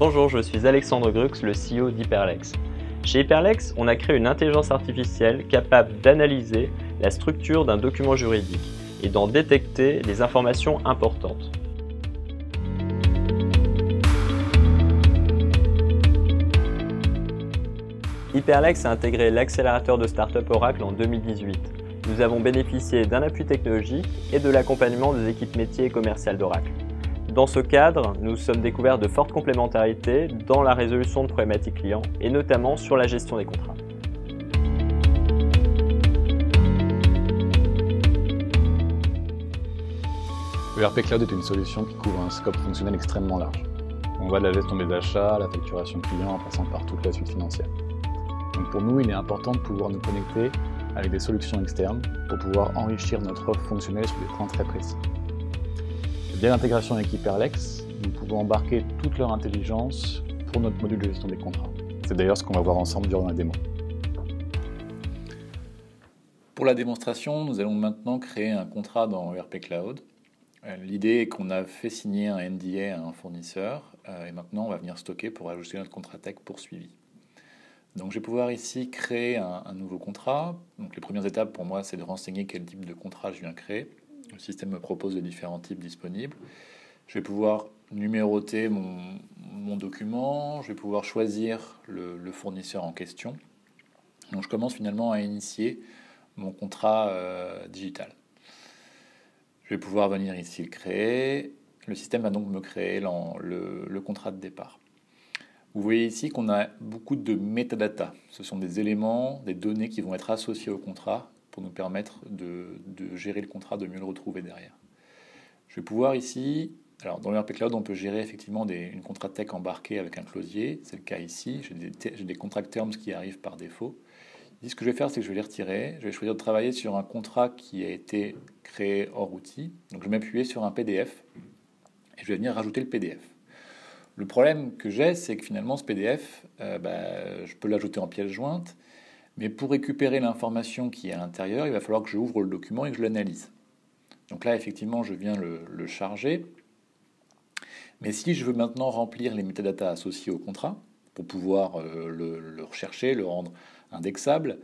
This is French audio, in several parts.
Bonjour, je suis Alexandre Grux, le CEO d'Hyperlex. Chez Hyperlex, on a créé une intelligence artificielle capable d'analyser la structure d'un document juridique et d'en détecter les informations importantes. Hyperlex a intégré l'accélérateur de start-up Oracle en 2018. Nous avons bénéficié d'un appui technologique et de l'accompagnement des équipes métiers et commerciales d'Oracle. Dans ce cadre, nous sommes découverts de fortes complémentarités dans la résolution de problématiques clients et notamment sur la gestion des contrats. ERP Cloud est une solution qui couvre un scope fonctionnel extrêmement large. On va de la gestion des achats, la facturation client, en passant par toute la suite financière. Donc pour nous, il est important de pouvoir nous connecter avec des solutions externes pour pouvoir enrichir notre offre fonctionnelle sur des points très précis. Via l'intégration avec Hyperlex, nous pouvons embarquer toute leur intelligence pour notre module de gestion des contrats. C'est d'ailleurs ce qu'on va voir ensemble durant la démo. Pour la démonstration, nous allons maintenant créer un contrat dans ERP Cloud. L'idée est qu'on a fait signer un NDA à un fournisseur et maintenant on va venir stocker pour ajouter notre contrat tech poursuivi. Donc je vais pouvoir ici créer un nouveau contrat. Donc les premières étapes pour moi, c'est de renseigner quel type de contrat je viens créer. Le système me propose les différents types disponibles. Je vais pouvoir numéroter mon document. Je vais pouvoir choisir le fournisseur en question. Donc je commence finalement à initier mon contrat digital. Je vais pouvoir venir ici le créer. Le système va donc me créer le contrat de départ. Vous voyez ici qu'on a beaucoup de métadata. Ce sont des éléments, des données qui vont être associées au contrat pour nous permettre de gérer le contrat, de mieux le retrouver derrière. Je vais pouvoir ici, alors dans l'ERP Cloud, on peut gérer effectivement une contrat tech embarquée avec un closier. C'est le cas ici. J'ai des contract terms qui arrivent par défaut. Ici, ce que je vais faire, c'est que je vais les retirer. Je vais choisir de travailler sur un contrat qui a été créé hors outil. Donc je vais m'appuyer sur un PDF et je vais venir rajouter le PDF. Le problème que j'ai, c'est que finalement, ce PDF, je peux l'ajouter en pièce jointe, mais pour récupérer l'information qui est à l'intérieur, il va falloir que je ouvre le document et que je l'analyse. Donc là, effectivement, je viens le charger. Mais si je veux maintenant remplir les métadatas associés au contrat, pour pouvoir le rechercher, le rendre indexable,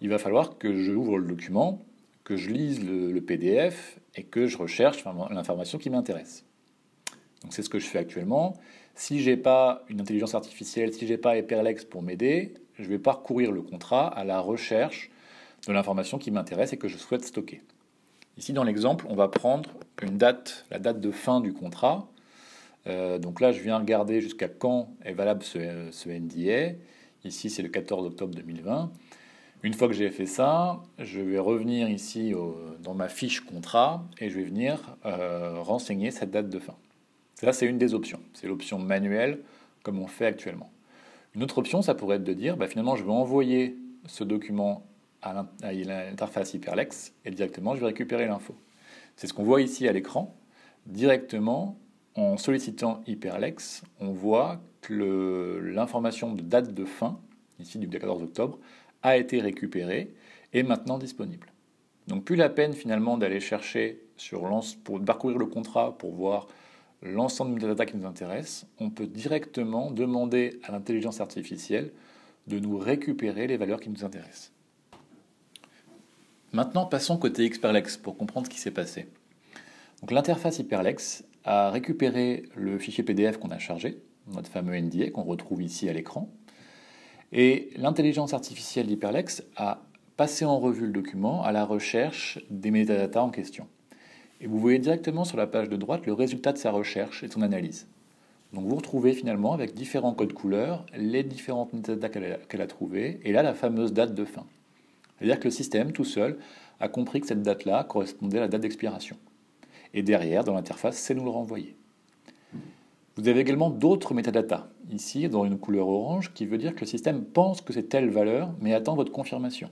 il va falloir que je ouvre le document, que je lise le PDF et que je recherche l'information qui m'intéresse. Donc c'est ce que je fais actuellement. Si je n'ai pas une intelligence artificielle, si je n'ai pas Hyperlex pour m'aider, je vais parcourir le contrat à la recherche de l'information qui m'intéresse et que je souhaite stocker. Ici, dans l'exemple, on va prendre la date de fin du contrat. Donc là, je viens regarder jusqu'à quand est valable ce NDA. Ici, c'est le 14 octobre 2020. Une fois que j'ai fait ça, je vais revenir ici dans ma fiche contrat et je vais venir renseigner cette date de fin. Ça, c'est une des options. C'est l'option manuelle, comme on fait actuellement. Une autre option, ça pourrait être de dire, finalement, je vais envoyer ce document à l'interface Hyperlex et directement, je vais récupérer l'info. C'est ce qu'on voit ici à l'écran. Directement, en sollicitant Hyperlex, on voit que l'information de date de fin, ici du 14 octobre, a été récupérée et est maintenant disponible. Donc, plus la peine finalement d'aller chercher pour parcourir le contrat pour voir l'ensemble des data qui nous intéresse, on peut directement demander à l'intelligence artificielle de nous récupérer les valeurs qui nous intéressent. Maintenant, passons côté Hyperlex pour comprendre ce qui s'est passé. Donc, l'interface Hyperlex a récupéré le fichier PDF qu'on a chargé, notre fameux NDA qu'on retrouve ici à l'écran, et l'intelligence artificielle d'Hyperlex a passé en revue le document à la recherche des métadatas en question. Et vous voyez directement sur la page de droite le résultat de sa recherche et de son analyse. Donc vous retrouvez finalement avec différents codes couleurs les différentes métadatas qu'elle a trouvées et là la fameuse date de fin. C'est-à-dire que le système tout seul a compris que cette date-là correspondait à la date d'expiration. Et derrière, dans l'interface, c'est nous le renvoyer. Vous avez également d'autres métadatas, ici dans une couleur orange, qui veut dire que le système pense que c'est telle valeur, mais attend votre confirmation.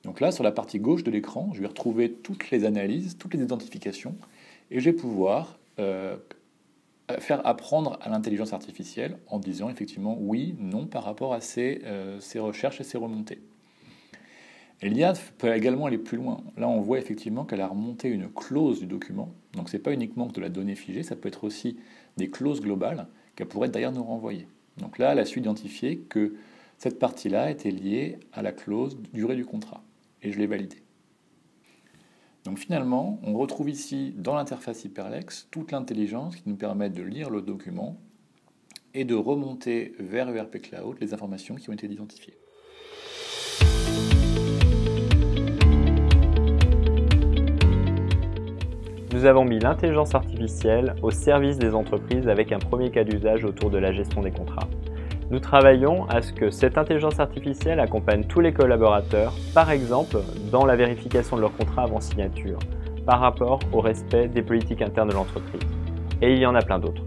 Donc là, sur la partie gauche de l'écran, je vais retrouver toutes les analyses, toutes les identifications, et je vais pouvoir faire apprendre à l'intelligence artificielle en disant effectivement oui, non par rapport à ces recherches et ces remontées. Et l'IA peut également aller plus loin. Là, on voit effectivement qu'elle a remonté une clause du document. Donc, ce n'est pas uniquement de la donnée figée, ça peut être aussi des clauses globales qu'elle pourrait d'ailleurs nous renvoyer. Donc là, elle a su identifier que cette partie-là était liée à la clause durée du contrat. Et je l'ai validée. Donc finalement, on retrouve ici dans l'interface Hyperlex toute l'intelligence qui nous permet de lire le document et de remonter vers ERP Cloud les informations qui ont été identifiées. Nous avons mis l'intelligence artificielle au service des entreprises avec un premier cas d'usage autour de la gestion des contrats. Nous travaillons à ce que cette intelligence artificielle accompagne tous les collaborateurs, par exemple dans la vérification de leur contrat avant signature, par rapport au respect des politiques internes de l'entreprise. Et il y en a plein d'autres.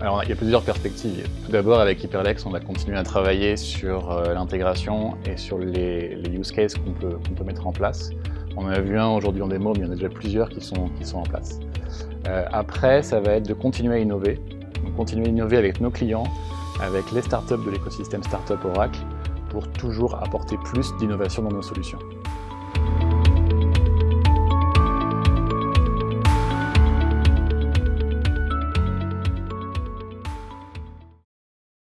Alors, il y a plusieurs perspectives. Tout d'abord, avec Hyperlex, on va continuer à travailler sur l'intégration et sur les use cases qu'on peut mettre en place. On en a vu un aujourd'hui en démo, mais il y en a déjà plusieurs qui sont en place. Après, ça va être de continuer à innover. Donc, continuer à innover avec nos clients, avec les startups de l'écosystème Startup Oracle, pour toujours apporter plus d'innovation dans nos solutions.